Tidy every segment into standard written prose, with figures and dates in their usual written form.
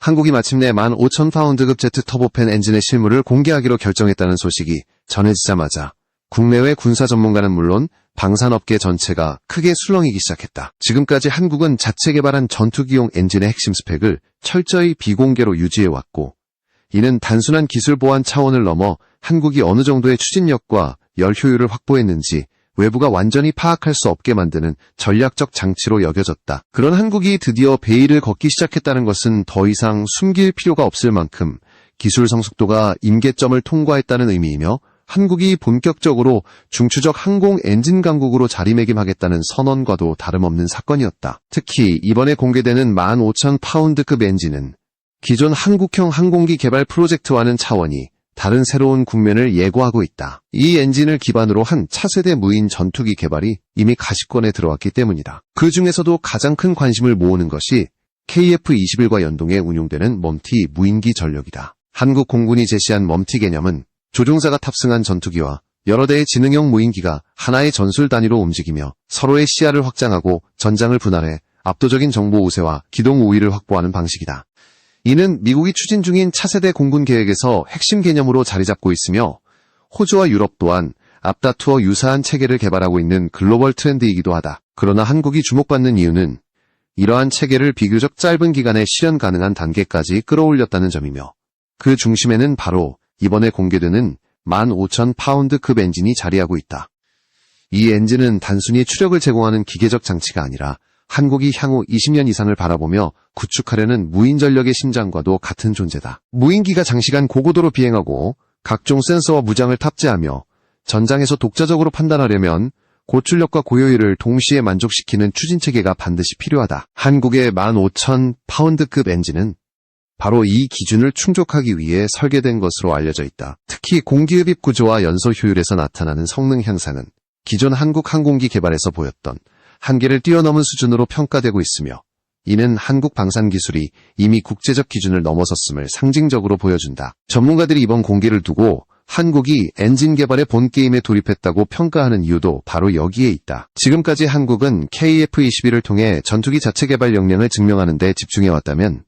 한국이 마침내 15,000파운드급 제트 터보팬 엔진의 실물을 공개하기로 결정했다는 소식이 전해지자마자 국내외 군사 전문가는 물론 방산업계 전체가 크게 술렁이기 시작했다. 지금까지 한국은 자체 개발한 전투기용 엔진의 핵심 스펙을 철저히 비공개로 유지해왔고, 이는 단순한 기술 보완 차원을 넘어 한국이 어느 정도의 추진력과 열 효율을 확보했는지 외부가 완전히 파악할 수 없게 만드는 전략적 장치로 여겨졌다. 그런 한국이 드디어 베일을 걷기 시작했다는 것은 더 이상 숨길 필요가 없을 만큼 기술 성숙도가 임계점을 통과했다는 의미이며, 한국이 본격적으로 중추적 항공 엔진 강국으로 자리매김하겠다는 선언과도 다름없는 사건이었다. 특히 이번에 공개되는 15,000파운드급 엔진은 기존 한국형 항공기 개발 프로젝트와는 차원이 다른 새로운 국면을 예고하고 있다. 이 엔진을 기반으로 한 차세대 무인 전투기 개발이 이미 가시권에 들어왔기 때문이다. 그 중에서도 가장 큰 관심을 모으는 것이 KF-21과 연동해 운용되는 멈티 무인기 전력이다. 한국 공군이 제시한 멈티 개념은 조종사가 탑승한 전투기와 여러 대의 지능형 무인기가 하나의 전술 단위로 움직이며 서로의 시야를 확장하고 전장을 분할해 압도적인 정보 우세와 기동 우위를 확보하는 방식이다. 이는 미국이 추진 중인 차세대 공군 계획에서 핵심 개념으로 자리 잡고 있으며, 호주와 유럽 또한 앞다투어 유사한 체계를 개발하고 있는 글로벌 트렌드이기도 하다. 그러나 한국이 주목받는 이유는 이러한 체계를 비교적 짧은 기간에 실현 가능한 단계까지 끌어올렸다는 점이며, 그 중심에는 바로 이번에 공개되는 15,000파운드급 엔진이 자리하고 있다. 이 엔진은 단순히 추력을 제공하는 기계적 장치가 아니라 한국이 향후 20년 이상을 바라보며 구축하려는 무인 전력의 심장과도 같은 존재다. 무인기가 장시간 고고도로 비행하고 각종 센서와 무장을 탑재하며 전장에서 독자적으로 판단하려면 고출력과 고효율을 동시에 만족시키는 추진체계가 반드시 필요하다. 한국의 15,000파운드급 엔진은 바로 이 기준을 충족하기 위해 설계된 것으로 알려져 있다. 특히 공기흡입 구조와 연소 효율에서 나타나는 성능 향상은 기존 한국 항공기 개발에서 보였던 한계를 뛰어넘은 수준으로 평가되고 있으며, 이는 한국 방산 기술이 이미 국제적 기준을 넘어섰음을 상징적으로 보여준다. 전문가들이 이번 공개를 두고 한국이 엔진 개발의 본 게임에 돌입했다고 평가하는 이유도 바로 여기에 있다. 지금까지 한국은 KF-21을 통해 전투기 자체 개발 역량을 증명하는 데 집중해왔다면,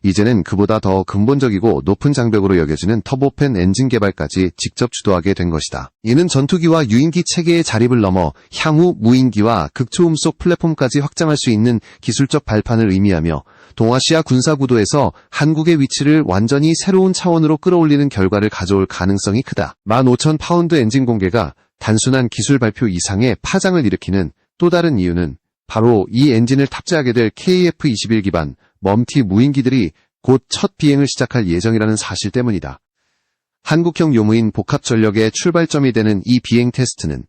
이제는 그보다 더 근본적이고 높은 장벽으로 여겨지는 터보팬 엔진 개발까지 직접 주도하게 된 것이다. 이는 전투기와 유인기 체계의 자립을 넘어 향후 무인기와 극초음속 플랫폼까지 확장할 수 있는 기술적 발판을 의미하며, 동아시아 군사구도에서 한국의 위치를 완전히 새로운 차원으로 끌어올리는 결과를 가져올 가능성이 크다. 15,000파운드 엔진 공개가 단순한 기술 발표 이상의 파장을 일으키는 또 다른 이유는 바로 이 엔진을 탑재하게 될 KF-21 기반 멈티 무인기들이 곧 첫 비행을 시작할 예정이라는 사실 때문이다. 한국형 요무인 복합 전력의 출발점이 되는 이 비행 테스트는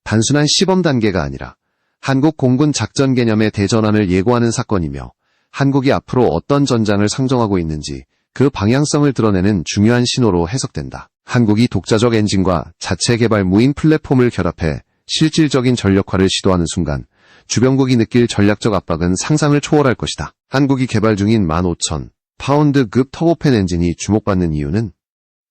단순한 시범 단계가 아니라 한국 공군 작전 개념의 대전환을 예고하는 사건이며, 한국이 앞으로 어떤 전장을 상정하고 있는지 그 방향성을 드러내는 중요한 신호로 해석된다. 한국이 독자적 엔진과 자체 개발 무인 플랫폼을 결합해 실질적인 전력화를 시도하는 순간 주변국이 느낄 전략적 압박은 상상을 초월할 것이다. 한국이 개발 중인 15,000파운드급 터보팬 엔진이 주목받는 이유는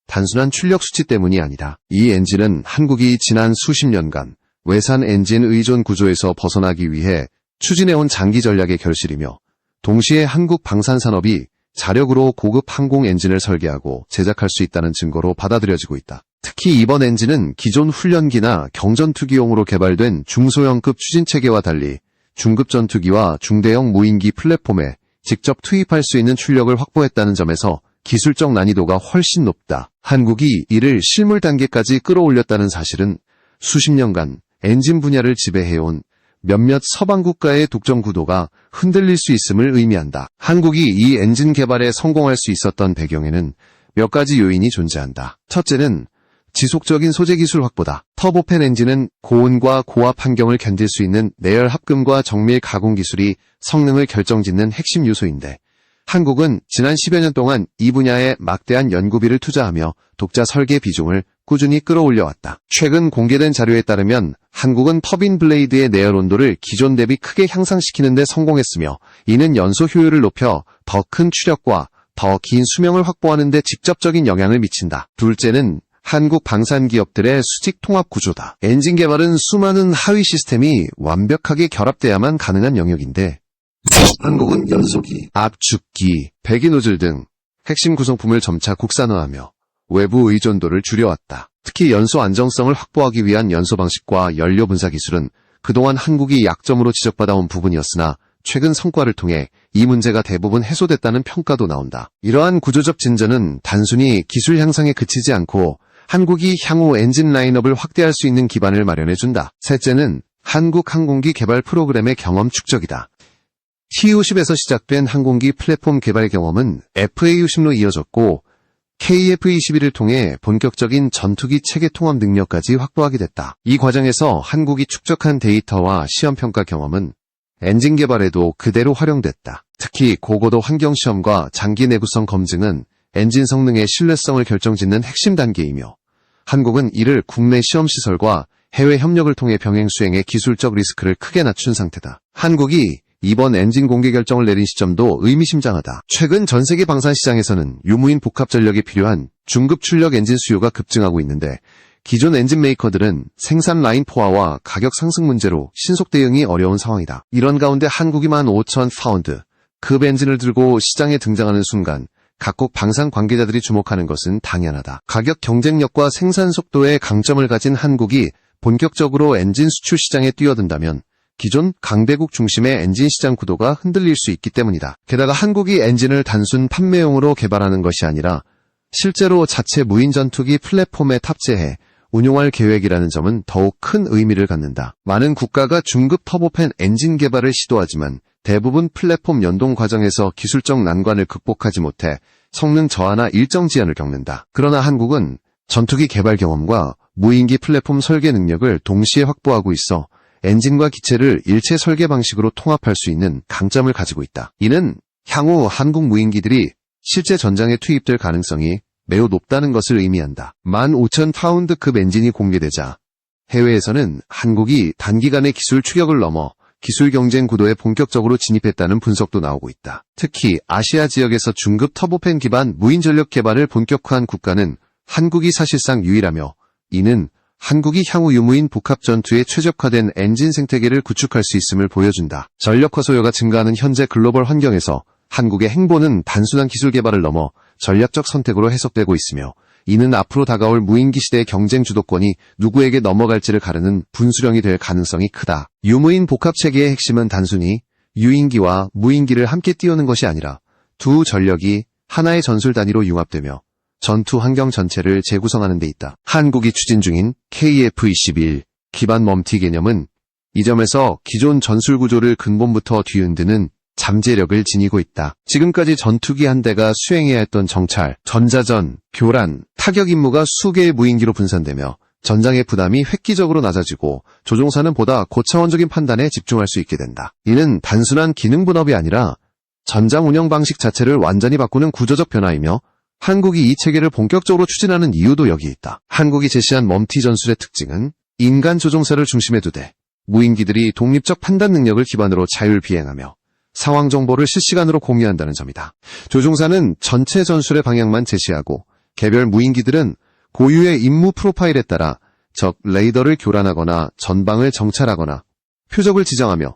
단순한 출력 수치 때문이 아니다. 이 엔진은 한국이 지난 수십 년간 외산 엔진 의존 구조에서 벗어나기 위해 추진해온 장기 전략의 결실이며, 동시에 한국 방산산업이 자력으로 고급 항공 엔진을 설계하고 제작할 수 있다는 증거로 받아들여지고 있다. 특히 이번 엔진은 기존 훈련기나 경전투기용으로 개발된 중소형급 추진체계와 달리 중급 전투기와 중대형 무인기 플랫폼에 직접 투입할 수 있는 출력을 확보했다는 점에서 기술적 난이도가 훨씬 높다. 한국이 이를 실물 단계까지 끌어올렸다는 사실은 수십 년간 엔진 분야를 지배해온 몇몇 서방 국가의 독점 구도가 흔들릴 수 있음을 의미한다. 한국이 이 엔진 개발에 성공할 수 있었던 배경에는 몇 가지 요인이 존재한다. 첫째는 지속적인 소재 기술 확보다. 터보팬 엔진은 고온과 고압 환경을 견딜 수 있는 내열 합금과 정밀 가공 기술이 성능을 결정짓는 핵심 요소인데, 한국은 지난 10여 년 동안 이 분야에 막대한 연구비를 투자하며 독자 설계 비중을 꾸준히 끌어올려왔다. 최근 공개된 자료에 따르면 한국은 터빈 블레이드의 내열 온도를 기존 대비 크게 향상시키는 데 성공했으며, 이는 연소 효율을 높여 더 큰 추력과 더 긴 수명을 확보하는 데 직접적인 영향을 미친다. 둘째는 한국 방산 기업들의 수직 통합 구조다. 엔진 개발은 수많은 하위 시스템이 완벽하게 결합돼야만 가능한 영역인데, 한국은 연소기, 압축기, 배기노즐 등 핵심 구성품을 점차 국산화하며 외부 의존도를 줄여왔다. 특히 연소 안정성을 확보하기 위한 연소 방식과 연료 분사 기술은 그동안 한국이 약점으로 지적받아온 부분이었으나 최근 성과를 통해 이 문제가 대부분 해소됐다는 평가도 나온다. 이러한 구조적 진전은 단순히 기술 향상에 그치지 않고 한국이 향후 엔진 라인업을 확대할 수 있는 기반을 마련해준다. 셋째는 한국 항공기 개발 프로그램의 경험 축적이다. TU-10에서 시작된 항공기 플랫폼 개발 경험은 FA-60로 이어졌고 KF-21을 통해 본격적인 전투기 체계 통합 능력까지 확보하게 됐다. 이 과정에서 한국이 축적한 데이터와 시험평가 경험은 엔진 개발에도 그대로 활용됐다. 특히 고고도 환경시험과 장기 내구성 검증은 엔진 성능의 신뢰성을 결정짓는 핵심 단계이며 한국은 이를 국내 시험시설과 해외 협력을 통해 병행 수행해 기술적 리스크를 크게 낮춘 상태다. 한국이 이번 엔진 공개 결정을 내린 시점도 의미심장하다. 최근 전세계 방산 시장에서는 유무인 복합 전력이 필요한 중급 출력 엔진 수요가 급증하고 있는데 기존 엔진 메이커들은 생산 라인 포화와 가격 상승 문제로 신속 대응이 어려운 상황이다. 이런 가운데 한국이 15,000파운드 급 엔진을 들고 시장에 등장하는 순간 각국 방산 관계자들이 주목하는 것은 당연하다. 가격 경쟁력과 생산 속도의 강점을 가진 한국이 본격적으로 엔진 수출 시장에 뛰어든다면 기존 강대국 중심의 엔진 시장 구도가 흔들릴 수 있기 때문이다. 게다가 한국이 엔진을 단순 판매용으로 개발하는 것이 아니라 실제로 자체 무인 전투기 플랫폼에 탑재해 운용할 계획이라는 점은 더욱 큰 의미를 갖는다. 많은 국가가 중급 터보팬 엔진 개발을 시도하지만 대부분 플랫폼 연동 과정에서 기술적 난관을 극복하지 못해 성능 저하나 일정 지연을 겪는다. 그러나 한국은 전투기 개발 경험과 무인기 플랫폼 설계 능력을 동시에 확보하고 있어 엔진과 기체를 일체 설계 방식으로 통합할 수 있는 강점을 가지고 있다. 이는 향후 한국 무인기들이 실제 전장에 투입될 가능성이 매우 높다는 것을 의미한다. 15,000파운드급 엔진이 공개되자 해외에서는 한국이 단기간에 기술 추격을 넘어 기술 경쟁 구도에 본격적으로 진입했다는 분석도 나오고 있다. 특히 아시아 지역에서 중급 터보팬 기반 무인 전력 개발을 본격화한 국가는 한국이 사실상 유일하며 이는 한국이 향후 유무인 복합 전투에 최적화된 엔진 생태계를 구축할 수 있음을 보여준다. 전력화 소요가 증가하는 현재 글로벌 환경에서 한국의 행보는 단순한 기술 개발을 넘어 전략적 선택으로 해석되고 있으며 이는 앞으로 다가올 무인기 시대의 경쟁 주도권이 누구에게 넘어갈지를 가르는 분수령이 될 가능성이 크다. 유무인 복합 체계의 핵심은 단순히 유인기와 무인기를 함께 띄우는 것이 아니라 두 전력이 하나의 전술 단위로 융합되며 전투 환경 전체를 재구성하는 데 있다. 한국이 추진 중인 KF-21 기반 멈티 개념은 이 점에서 기존 전술 구조를 근본부터 뒤흔드는 잠재력을 지니고 있다. 지금까지 전투기 한 대가 수행해야 했던 정찰, 전자전, 교란, 타격 임무가 수개의 무인기로 분산되며 전장의 부담이 획기적으로 낮아지고 조종사는 보다 고차원적인 판단에 집중할 수 있게 된다. 이는 단순한 기능 분업이 아니라 전장 운영 방식 자체를 완전히 바꾸는 구조적 변화이며 한국이 이 체계를 본격적으로 추진하는 이유도 여기에 있다. 한국이 제시한 멈티 전술의 특징은 인간 조종사를 중심에 두되 무인기들이 독립적 판단 능력을 기반으로 자율 비행하며 상황 정보를 실시간으로 공유한다는 점이다. 조종사는 전체 전술의 방향만 제시하고 개별 무인기들은 고유의 임무 프로파일에 따라 적 레이더를 교란하거나 전방을 정찰하거나 표적을 지정하며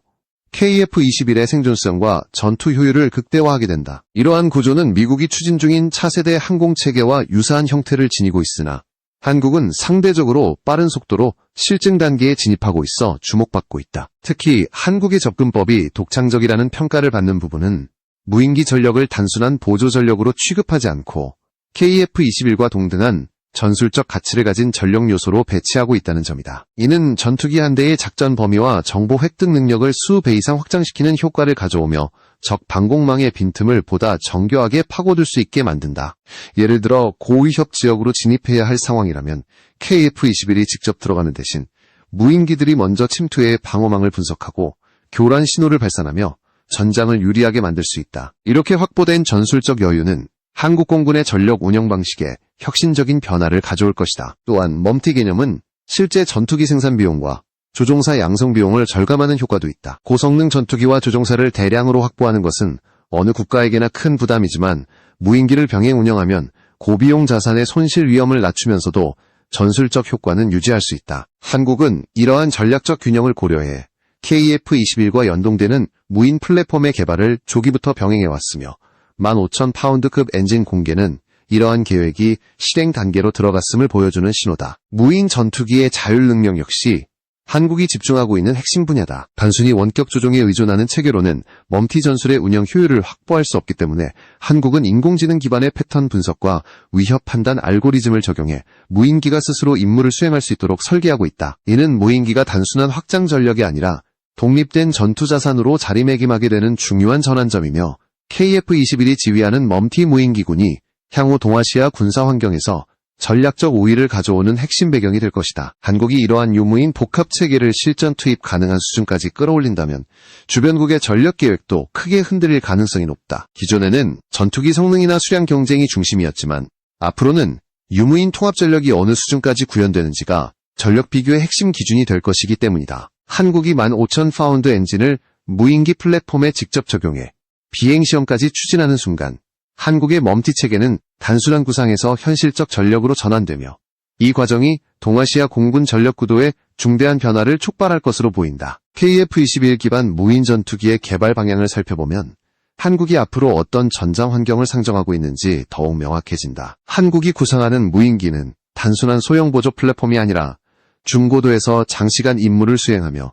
KF-21의 생존성과 전투 효율을 극대화하게 된다. 이러한 구조는 미국이 추진 중인 차세대 항공체계와 유사한 형태를 지니고 있으나 한국은 상대적으로 빠른 속도로 실증 단계에 진입하고 있어 주목받고 있다. 특히 한국의 접근법이 독창적이라는 평가를 받는 부분은 무인기 전력을 단순한 보조 전력으로 취급하지 않고 KF-21과 동등한 전술적 가치를 가진 전력 요소로 배치하고 있다는 점이다. 이는 전투기 한 대의 작전 범위와 정보 획득 능력을 수배 이상 확장시키는 효과를 가져오며 적 방공망의 빈틈을 보다 정교하게 파고들 수 있게 만든다. 예를 들어 고위협 지역으로 진입해야 할 상황이라면 KF-21이 직접 들어가는 대신 무인기들이 먼저 침투해 방어망을 분석하고 교란 신호를 발산하며 전장을 유리하게 만들 수 있다. 이렇게 확보된 전술적 여유는 한국 공군의 전력 운영 방식에 혁신적인 변화를 가져올 것이다. 또한 멈티 개념은 실제 전투기 생산 비용과 조종사 양성 비용을 절감하는 효과도 있다. 고성능 전투기와 조종사를 대량으로 확보하는 것은 어느 국가에게나 큰 부담이지만 무인기를 병행 운영하면 고비용 자산의 손실 위험을 낮추면서도 전술적 효과는 유지할 수 있다. 한국은 이러한 전략적 균형을 고려해 KF-21과 연동되는 무인 플랫폼의 개발을 조기부터 병행해왔으며 15,000파운드급 엔진 공개는 이러한 계획이 실행 단계로 들어갔음을 보여주는 신호다. 무인 전투기의 자율 능력 역시 한국이 집중하고 있는 핵심 분야다. 단순히 원격 조종에 의존하는 체계로는 멈티 전술의 운영 효율을 확보할 수 없기 때문에 한국은 인공지능 기반의 패턴 분석과 위협 판단 알고리즘을 적용해 무인기가 스스로 임무를 수행할 수 있도록 설계하고 있다. 이는 무인기가 단순한 확장 전력이 아니라 독립된 전투 자산으로 자리매김하게 되는 중요한 전환점이며 KF-21이 지휘하는 멈티 무인기군이 향후 동아시아 군사 환경에서 전략적 우위를 가져오는 핵심 배경이 될 것이다. 한국이 이러한 유무인 복합 체계를 실전 투입 가능한 수준까지 끌어올린다면 주변국의 전력 계획도 크게 흔들릴 가능성이 높다. 기존에는 전투기 성능이나 수량 경쟁이 중심이었지만 앞으로는 유무인 통합 전력이 어느 수준까지 구현되는지가 전력 비교의 핵심 기준이 될 것이기 때문이다. 한국이 15,000파운드 엔진을 무인기 플랫폼에 직접 적용해 비행시험까지 추진하는 순간 한국의 멈티 체계는 단순한 구상에서 현실적 전력으로 전환되며 이 과정이 동아시아 공군 전력 구도에 중대한 변화를 촉발할 것으로 보인다. KF-21 기반 무인 전투기의 개발 방향을 살펴보면 한국이 앞으로 어떤 전장 환경을 상정하고 있는지 더욱 명확해진다. 한국이 구상하는 무인기는 단순한 소형 보조 플랫폼이 아니라 중고도에서 장시간 임무를 수행하며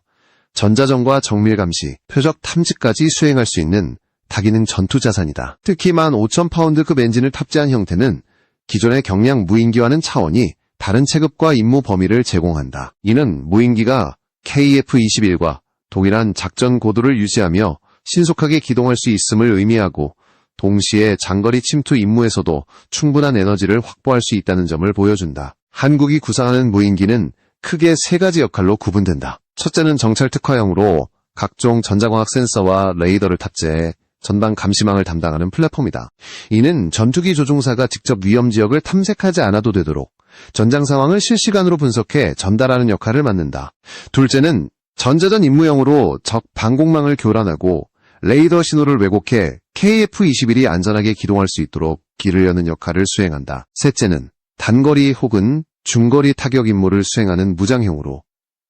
전자전과 정밀 감시, 표적 탐지까지 수행할 수 있는 다기능 전투 자산이다. 특히 15,000파운드급 엔진을 탑재한 형태는 기존의 경량 무인기와는 차원이 다른 체급과 임무 범위를 제공한다. 이는 무인기가 KF-21과 동일한 작전 고도를 유지하며 신속하게 기동할 수 있음을 의미하고 동시에 장거리 침투 임무에서도 충분한 에너지를 확보할 수 있다는 점을 보여준다. 한국이 구상하는 무인기는 크게 세 가지 역할로 구분된다. 첫째는 정찰 특화형으로 각종 전자광학 센서와 레이더를 탑재해 전방 감시망을 담당하는 플랫폼이다. 이는 전투기 조종사가 직접 위험 지역을 탐색하지 않아도 되도록 전장 상황을 실시간으로 분석해 전달하는 역할을 맡는다. 둘째는 전자전 임무용으로 적 방공망을 교란하고 레이더 신호를 왜곡해 KF-21이 안전하게 기동할 수 있도록 길을 여는 역할을 수행한다. 셋째는 단거리 혹은 중거리 타격 임무를 수행하는 무장형으로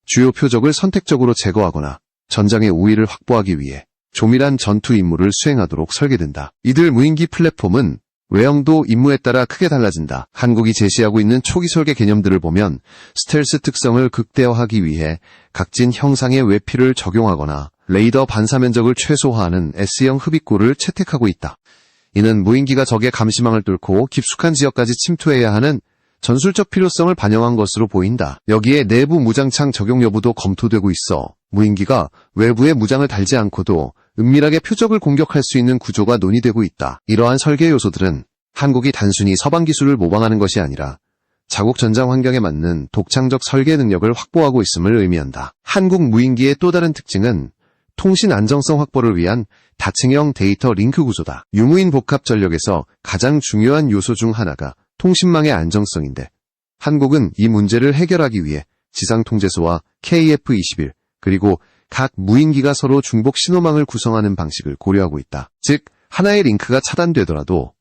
주요 표적을 선택적으로 제거하거나 전장의 우위를 확보하기 위해 조밀한 전투 임무를 수행하도록 설계된다. 이들 무인기 플랫폼은 외형도 임무에 따라 크게 달라진다. 한국이 제시하고 있는 초기 설계 개념들을 보면 스텔스 특성을 극대화하기 위해 각진 형상의 외피를 적용하거나 레이더 반사 면적을 최소화하는 S형 흡입구를 채택하고 있다. 이는 무인기가 적의 감시망을 뚫고 깊숙한 지역까지 침투해야 하는 전술적 필요성을 반영한 것으로 보인다. 여기에 내부 무장창 적용 여부도 검토되고 있어 무인기가 외부에 무장을 달지 않고도 은밀하게 표적을 공격할 수 있는 구조가 논의되고 있다. 이러한 설계 요소들은 한국이 단순히 서방 기술을 모방하는 것이 아니라 자국 전장 환경에 맞는 독창적 설계 능력을 확보하고 있음을 의미한다. 한국 무인기의 또 다른 특징은 통신 안정성 확보를 위한 다층형 데이터 링크 구조다. 유무인 복합 전력에서 가장 중요한 요소 중 하나가 통신망의 안정성인데 한국은 이 문제를 해결하기 위해 지상통제소와 KF-21 그리고 각 무인기가 서로 중복 신호망을 구성하는 방식을 고려하고 있다. 즉 하나의 링크가 차단되더라도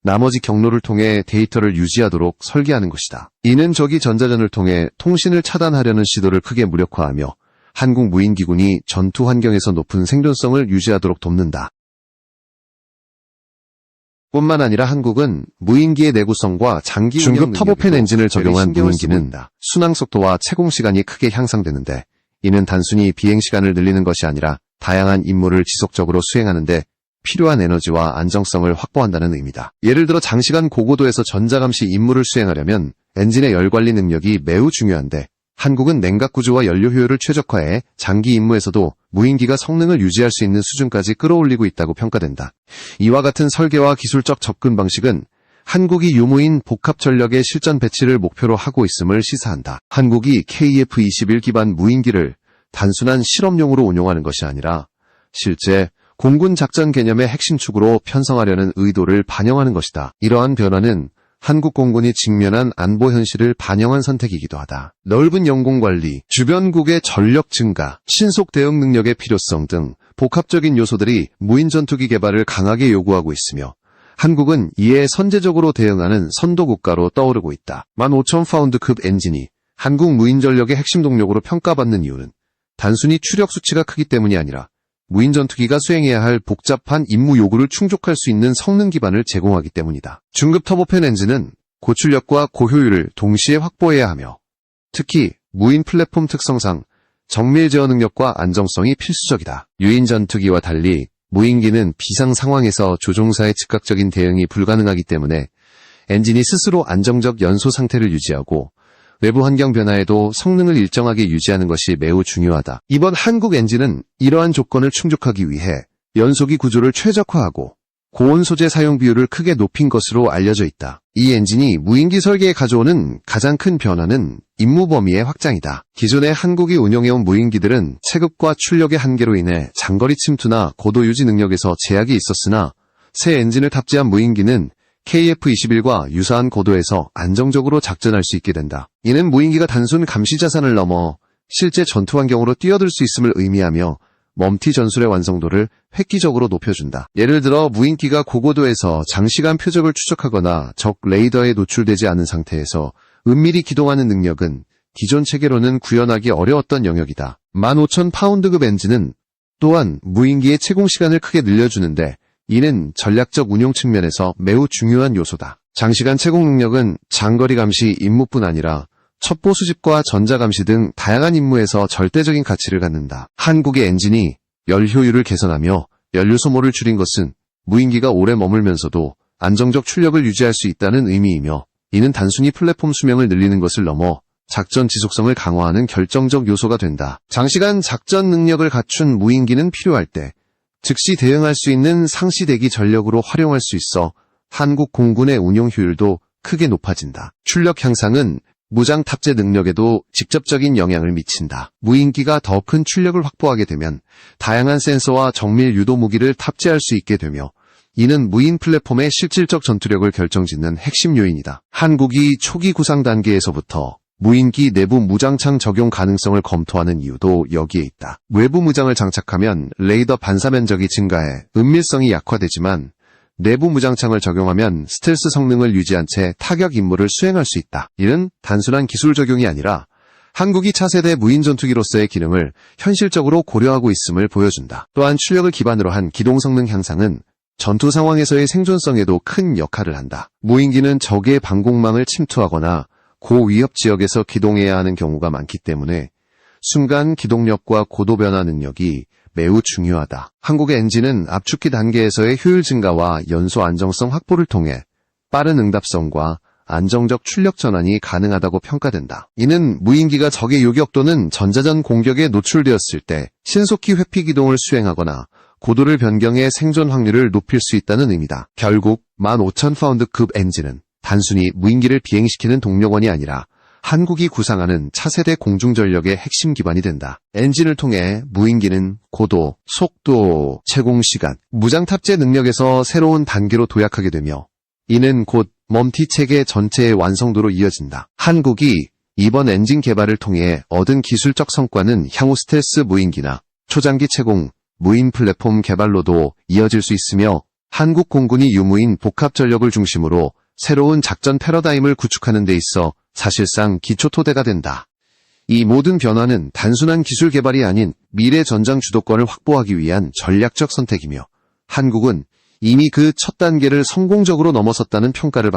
나머지 경로를 통해 데이터를 유지하도록 설계하는 것이다. 이는 적이 전자전을 통해 통신을 차단하려는 시도를 크게 무력화하며 한국 무인기군이 전투 환경에서 높은 생존성을 유지하도록 돕는다. 뿐만 아니라 한국은 무인기의 내구성과 장기 중급 터보팬 엔진을 적용한 무인기는 순항 속도와 채공 시간이 크게 향상되는데 이는 단순히 비행 시간을 늘리는 것이 아니라 다양한 임무를 지속적으로 수행하는데 필요한 에너지와 안정성을 확보한다는 의미다. 예를 들어 장시간 고고도에서 전자감시 임무를 수행하려면 엔진의 열관리 능력이 매우 중요한데 한국은 냉각 구조와 연료 효율을 최적화해 장기 임무에서도 무인기가 성능을 유지할 수 있는 수준까지 끌어올리고 있다고 평가된다. 이와 같은 설계와 기술적 접근 방식은 한국이 유무인 복합 전력의 실전 배치를 목표로 하고 있음을 시사한다. 한국이 KF-21 기반 무인기를 단순한 실험용으로 운용하는 것이 아니라 실제 공군 작전 개념의 핵심 축으로 편성하려는 의도를 반영하는 것이다. 이러한 변화는 한국 공군이 직면한 안보 현실을 반영한 선택이기도 하다. 넓은 영공관리, 주변국의 전력 증가, 신속 대응 능력의 필요성 등 복합적인 요소들이 무인 전투기 개발을 강하게 요구하고 있으며 한국은 이에 선제적으로 대응하는 선도국가로 떠오르고 있다. 15,000파운드급 엔진이 한국 무인 전력의 핵심 동력으로 평가받는 이유는 단순히 추력 수치가 크기 때문이 아니라 무인 전투기가 수행해야 할 복잡한 임무 요구를 충족할 수 있는 성능 기반을 제공하기 때문이다. 중급 터보팬 엔진은 고출력과 고효율을 동시에 확보해야 하며 특히 무인 플랫폼 특성상 정밀 제어 능력과 안정성이 필수적이다. 유인 전투기와 달리 무인기는 비상 상황에서 조종사의 즉각적인 대응이 불가능하기 때문에 엔진이 스스로 안정적 연소 상태를 유지하고 외부 환경 변화에도 성능을 일정하게 유지하는 것이 매우 중요하다. 이번 한국 엔진은 이러한 조건을 충족하기 위해 연소기 구조를 최적화하고 고온 소재 사용 비율을 크게 높인 것으로 알려져 있다. 이 엔진이 무인기 설계에 가져오는 가장 큰 변화는 임무 범위의 확장이다. 기존에 한국이 운용해온 무인기들은 체급과 출력의 한계로 인해 장거리 침투나 고도 유지 능력에서 제약이 있었으나 새 엔진을 탑재한 무인기는 KF-21과 유사한 고도에서 안정적으로 작전할 수 있게 된다. 이는 무인기가 단순 감시 자산을 넘어 실제 전투 환경으로 뛰어들 수 있음을 의미하며 멈티 전술의 완성도를 획기적으로 높여준다. 예를 들어 무인기가 고고도에서 장시간 표적을 추적하거나 적 레이더에 노출되지 않은 상태에서 은밀히 기동하는 능력은 기존 체계로는 구현하기 어려웠던 영역이다. 15,000파운드급 엔진은 또한 무인기의 채공 시간을 크게 늘려주는데 이는 전략적 운용 측면에서 매우 중요한 요소다. 장시간 채공 능력은 장거리 감시 임무뿐 아니라 첩보 수집과 전자감시 등 다양한 임무에서 절대적인 가치를 갖는다. 한국의 엔진이 열 효율을 개선하며 연료 소모를 줄인 것은 무인기가 오래 머물면서도 안정적 출력을 유지할 수 있다는 의미이며 이는 단순히 플랫폼 수명을 늘리는 것을 넘어 작전 지속성을 강화하는 결정적 요소가 된다. 장시간 작전 능력을 갖춘 무인기는 필요할 때 즉시 대응할 수 있는 상시 대기 전력으로 활용할 수 있어 한국 공군의 운용 효율도 크게 높아진다. 출력 향상은 무장 탑재 능력에도 직접적인 영향을 미친다. 무인기가 더 큰 출력을 확보하게 되면 다양한 센서와 정밀 유도 무기를 탑재할 수 있게 되며 이는 무인 플랫폼의 실질적 전투력을 결정짓는 핵심 요인이다. 한국이 초기 구상 단계에서부터 무인기 내부 무장창 적용 가능성을 검토하는 이유도 여기에 있다. 외부 무장을 장착하면 레이더 반사 면적이 증가해 은밀성이 약화되지만 내부 무장창을 적용하면 스텔스 성능을 유지한 채 타격 임무를 수행할 수 있다. 이는 단순한 기술 적용이 아니라 한국이 차세대 무인 전투기로서의 기능을 현실적으로 고려하고 있음을 보여준다. 또한 출력을 기반으로 한 기동 성능 향상은 전투 상황에서의 생존성에도 큰 역할을 한다. 무인기는 적의 방공망을 침투하거나 고위협 지역에서 기동해야 하는 경우가 많기 때문에 순간 기동력과 고도 변화 능력이 매우 중요하다. 한국의 엔진은 압축기 단계에서의 효율 증가와 연소 안정성 확보를 통해 빠른 응답성과 안정적 출력 전환이 가능하다고 평가된다. 이는 무인기가 적의 요격 또는 전자전 공격에 노출되었을 때 신속히 회피 기동을 수행하거나 고도를 변경해 생존 확률을 높일 수 있다는 의미다. 결국 15,000파운드급 엔진은 단순히 무인기를 비행시키는 동력원이 아니라 한국이 구상하는 차세대 공중전력의 핵심 기반이 된다. 엔진을 통해 무인기는 고도, 속도, 채공시간, 무장 탑재 능력에서 새로운 단계로 도약하게 되며 이는 곧 멈티 체계 전체의 완성도로 이어진다. 한국이 이번 엔진 개발을 통해 얻은 기술적 성과는 향후 스텔스 무인기나 초장기 채공, 무인 플랫폼 개발로도 이어질 수 있으며 한국 공군이 유무인 복합 전력을 중심으로 새로운 작전 패러다임을 구축하는 데 있어 사실상 기초 토대가 된다. 이 모든 변화는 단순한 기술 개발이 아닌 미래 전장 주도권을 확보하기 위한 전략적 선택이며 한국은 이미 그 첫 단계를 성공적으로 넘어섰다는 평가를 받고